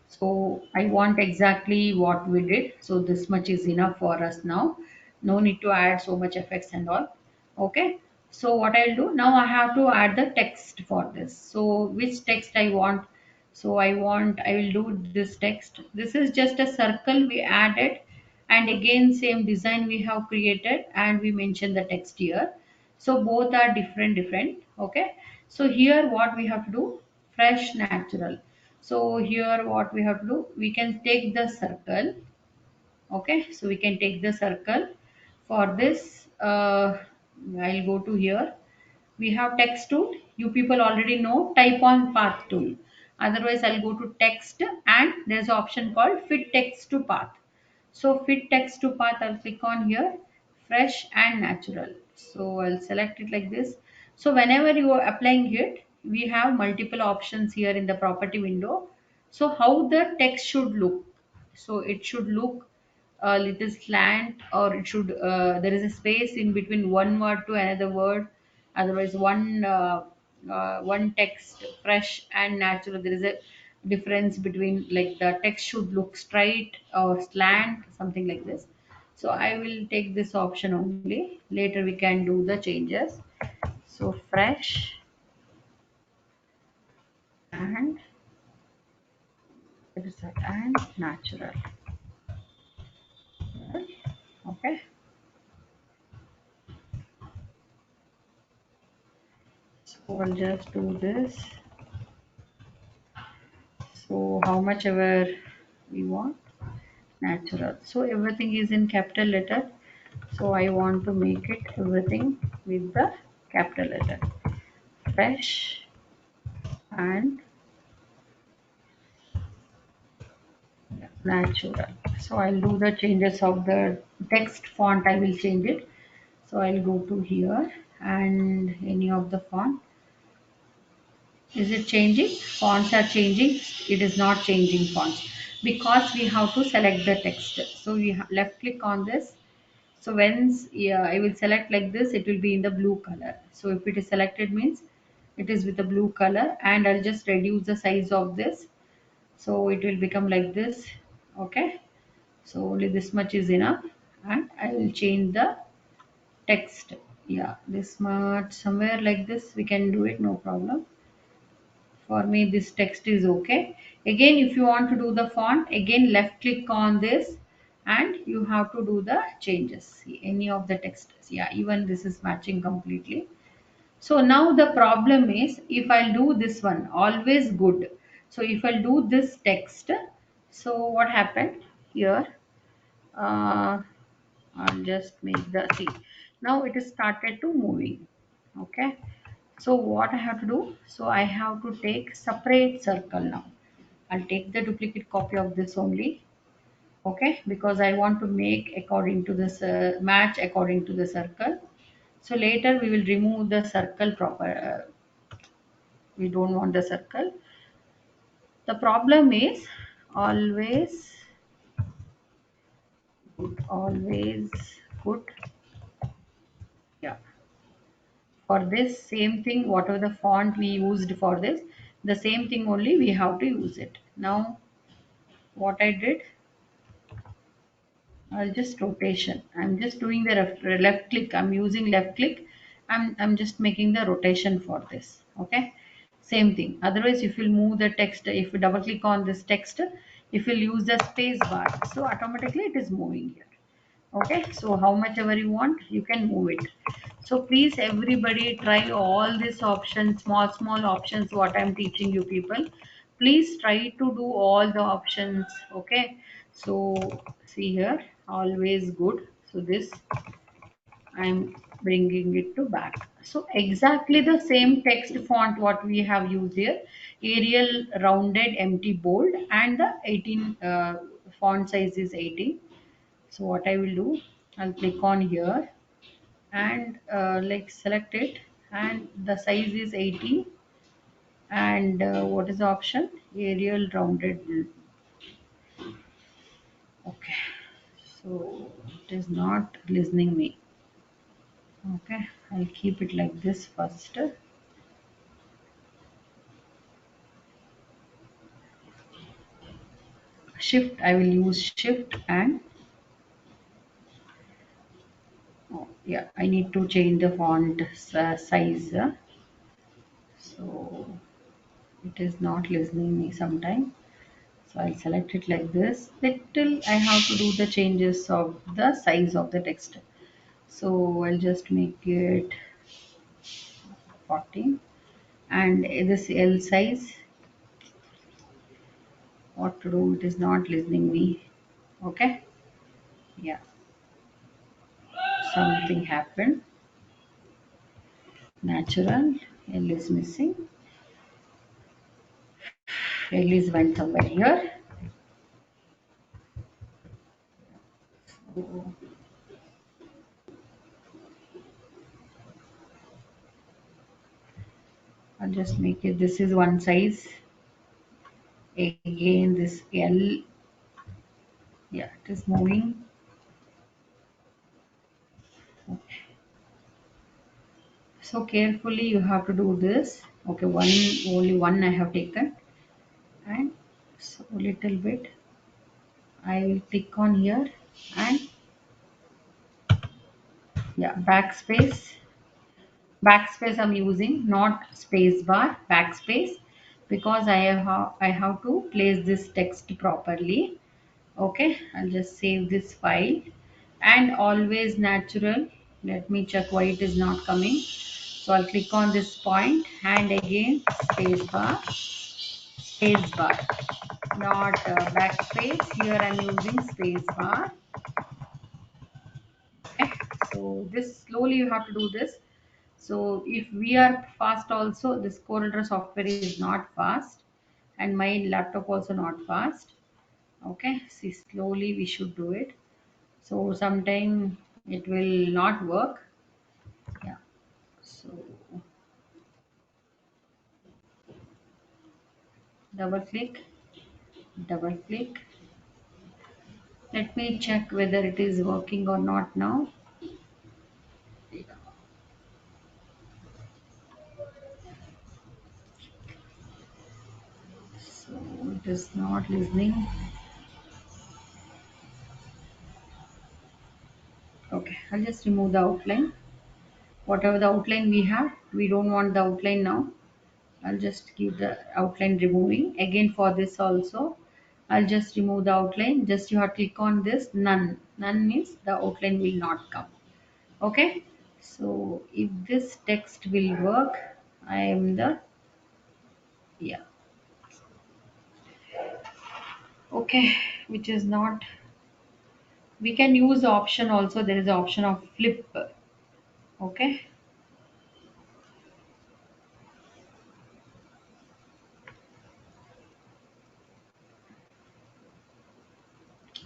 So I want exactly what we did. So this much is enough for us now. No need to add so much effects and all. Okay. So what I'll do now, I have to add the text for this. So which text I want? So I will do this text. This is just a circle we added, and again same design we have created, and we mention the text here. So both are different. Okay, so here what we have to do, fresh natural. So here what we have to do, we can take the circle. Okay, so we can take the circle. For this I'll go to here. We have text tool. You people already know, type on path tool. Otherwise I'll go to text, and there's an option called fit text to path. So fit text to path, I'll click on here, fresh and natural. So I'll select it like this. So whenever you are applying it, we have multiple options here in the property window. So how the text should look, so it should look a little slant, or it should there is a space in between one word to another word. Otherwise one text, fresh and natural, there is a difference between, like, the text should look straight or slant, something like this. So I will take this option only, later we can do the changes. So fresh and and natural. Okay, so I'll just do this. So how much ever we want, natural. So everything is in capital letter. So I want to make it everything with the capital letter. Fresh and natural. So I'll do the changes of the text font. I will change it. So I'll go to here, and any of the font. Is it changing? Fonts are changing. It is not changing fonts because we have to select the text. So we left click on this. So once, yeah, I will select like this, it will be in the blue color. So if it is selected means it is with the blue color, and I'll just reduce the size of this. So it will become like this. Okay. So only this much is enough, and I will change the text. Yeah, this much, somewhere like this we can do it, no problem. For me this text is okay. Again, if you want to do the font, again left click on this, and you have to do the changes. See, any of the text, yeah, even this is matching completely. So now the problem is, if I'll do this one, always good. So if I'll do this text, so what happened here, uh, I'll just make the, see, now it is started to moving. Okay, so what I have to do, so I have to take separate circle now. I'll take the duplicate copy of this only. Okay, because I want to make according to this match according to the circle. So later we will remove the circle proper. We don't want the circle. The problem is, always always good. Yeah, for this same thing, whatever the font we used for this, the same thing only we have to use it. Now what I did, I'll just rotation. I'm just doing the left click. I'm using left click. I'm just making the rotation for this. Okay. Same thing. Otherwise, if you move the text, if you double click on this text, if you use the space bar, so automatically it is moving here. Okay, so how much ever you want, you can move it. So please everybody try all these options, small options what I'm teaching you people. Please try to do all the options. Okay, so see here, always good. So this I'm bringing it to back. So exactly the same text font what we have used here, Arial rounded empty bold, and the 18 font size is 18. So what I will do, I'll click on here, and like select it, and the size is 18, and what is the option, Arial rounded. Okay, so it is not listening me. Okay, I'll keep it like this first. Shift, I will use shift, and oh, yeah, I need to change the font size. So it is not listening me sometime. So I'll select it like this. Little I have to do the changes of the size of the text. So I'll just make it 14. And this L size, what to do? It is not listening me. Okay. Yeah, something happened. Natural. L is missing. L is went somewhere here. So I'll just make it. This is one size. Again, this L. Yeah, it is moving. So carefully you have to do this. Okay, only one I have taken, and so little bit I will click on here, and yeah, backspace I'm using, not space bar, backspace, because I have to place this text properly. Okay, I'll just save this file, and always natural. Let me check why it is not coming. So I'll click on this point, and again space bar, not backspace. Here I'm using space bar. Okay, so this slowly you have to do this. So if we are fast also, this Coreldraw software is not fast, and my laptop also not fast. Okay, see, slowly we should do it. So sometime it will not work. Yeah. So double click, double click. Let me check whether it is working or not now. So it is not listening. Okay, I'll just remove the outline. Whatever the outline we have, we don't want the outline now. I'll just keep the outline removing. Again for this also, I'll just remove the outline. Just you have to click on this none. None means the outline will not come. Okay. So if this text will work, I am the, yeah. Okay, which is not, we can use the option also. There is the option of flip. Okay.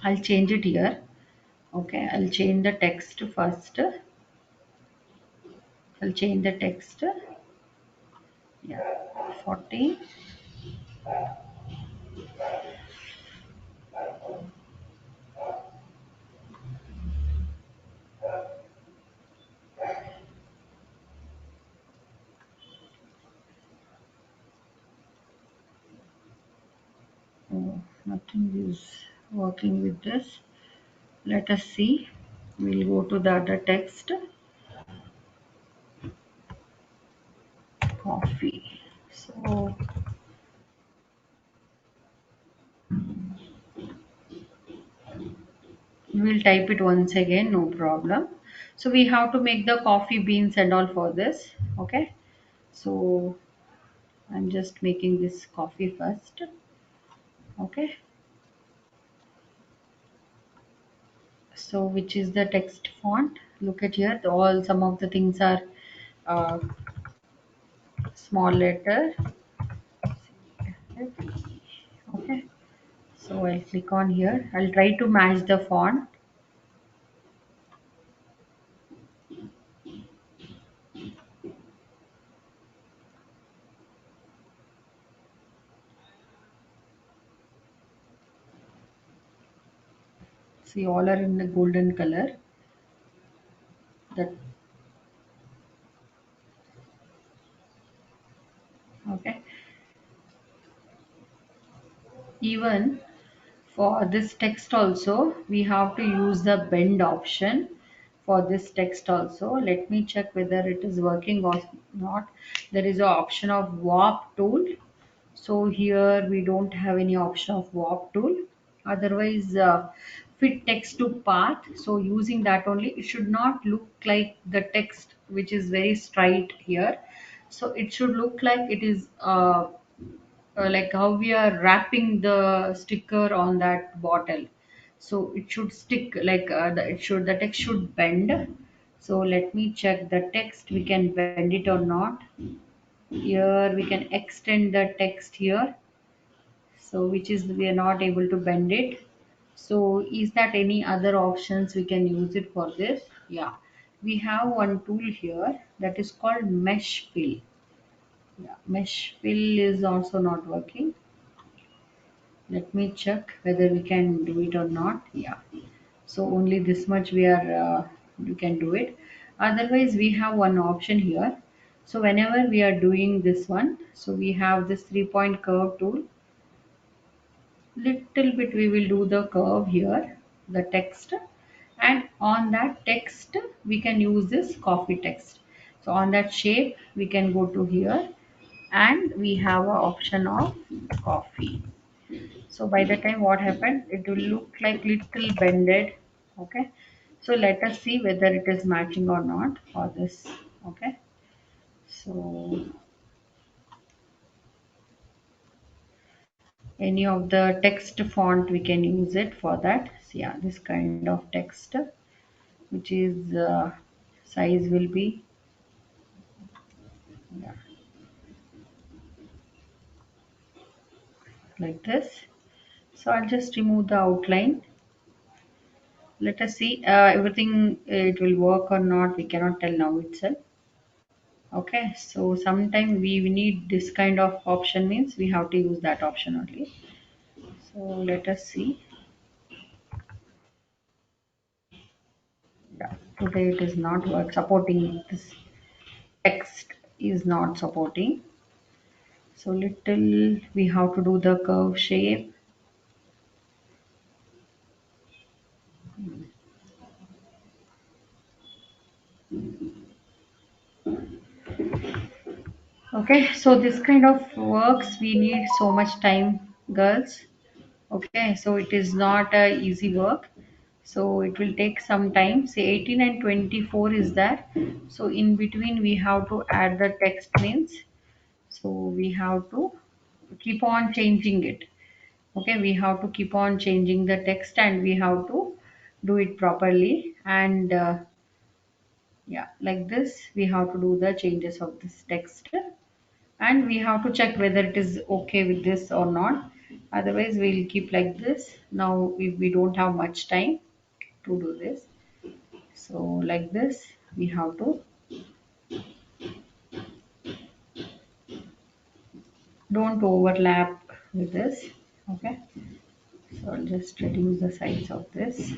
I'll change it here. Okay, I'll change the text first. I'll change the text. Yeah, 40. Oh, nothing is working with this. Let us see. We'll go to the other text. Coffee. So we'll type it once again, no problem. So we have to make the coffee beans and all for this. Okay. So I'm just making this coffee first. Okay. So which is the text font? Look at here. All some of the things are uh, small letter. Okay. So I'll click on here. I'll try to match the font. See, all are in the golden color. That okay. Even for this text also, we have to use the bend option for this text also. Let me check whether it is working or not. There is an option of warp tool. So here we don't have any option of warp tool. Otherwise, fit text to path. So using that only, it should not look like the text which is very straight here. So it should look like it is like how we are wrapping the sticker on that bottle. So it should stick like the text should bend. So let me check the text, we can bend it or not. Here we can extend the text here, so which is we are not able to bend it. So is that any other options we can use it for this? Yeah, we have one tool here that is called mesh fill. Yeah, mesh fill is also not working. Let me check whether we can do it or not. Yeah, so only this much we can do it. Otherwise we have one option here. So whenever we are doing this one, so we have this 3 point curve tool. Little bit we will do the curve here, the text, and on that text we can use this coffee text. So on that shape we can go to here, and we have an option of coffee. So by the time what happened, it will look like little bended. Okay, so let us see whether it is matching or not for this. Okay, so any of the text font we can use it for that. So yeah, this kind of text, which is size will be, yeah, like this. So I'll just remove the outline. Let us see everything, it will work or not, we cannot tell now itself. Okay, so sometime we need this kind of option, means we have to use that option only. So let us see. Yeah, today it is not work supporting, this text is not supporting. So little we have to do the curve shape. Okay, so this kind of works we need so much time, girls. Okay, so it is not a easy work, so it will take some time. Say 18 and 24 is that, so in between we have to add the text means, so we have to keep on changing it. Okay, we have to keep on changing the text, and we have to do it properly. And yeah, like this we have to do the changes of this text, and we have to check whether it is okay with this or not. Otherwise we'll keep like this. Now we don't have much time to do this, so like this we have to, don't overlap with this. Okay, so I'll just reduce the size of this.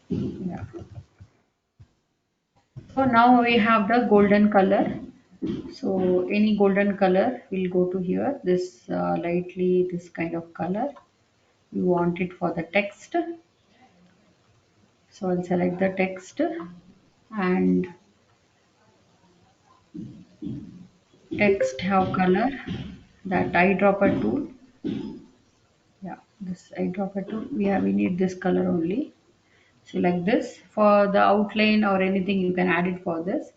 Yeah, so now we have the golden color. So any golden color will go to here, this lightly this kind of color we want it for the text. So I'll select the text, and text have color, that eyedropper tool. Yeah, this eyedropper tool, we need this color only. So like this, for the outline or anything you can add it for this.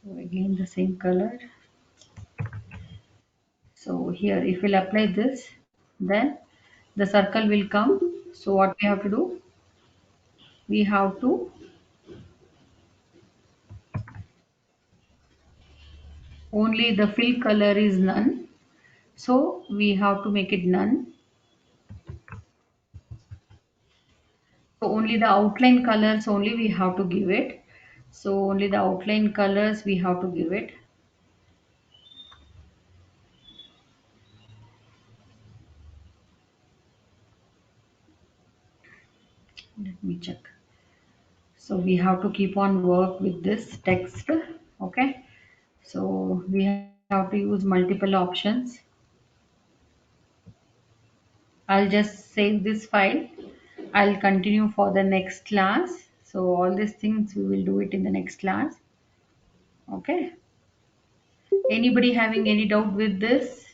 So again the same color. So here if we'll apply this, then the circle will come. So what we have to do, we have to, only the fill color is none, so we have to make it none. So only the outline colors only we have to give it. So only the outline colors we have to give it. Let me check. So we have to keep on work with this text. Okay. So we have to use multiple options. I'll just save this file. I'll continue for the next class. So all these things we will do it in the next class. Okay. Anybody having any doubt with this?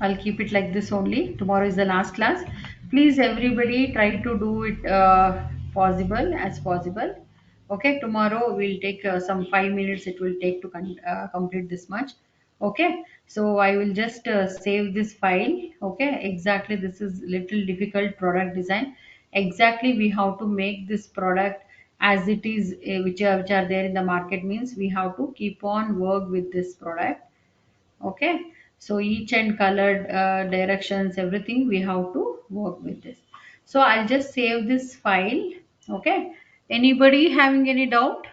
I'll keep it like this only. Tomorrow is the last class. Please, everybody, try to do it possible as possible. Okay, tomorrow we'll take some 5 minutes it will take to complete this much. Okay, so I will just save this file. Okay, exactly, this is little difficult product design. Exactly, we have to make this product as it is, which are there in the market, means we have to keep on work with this product. Okay, so each and colored directions, everything we have to work with this. So I'll just save this file. Okay, anybody having any doubt?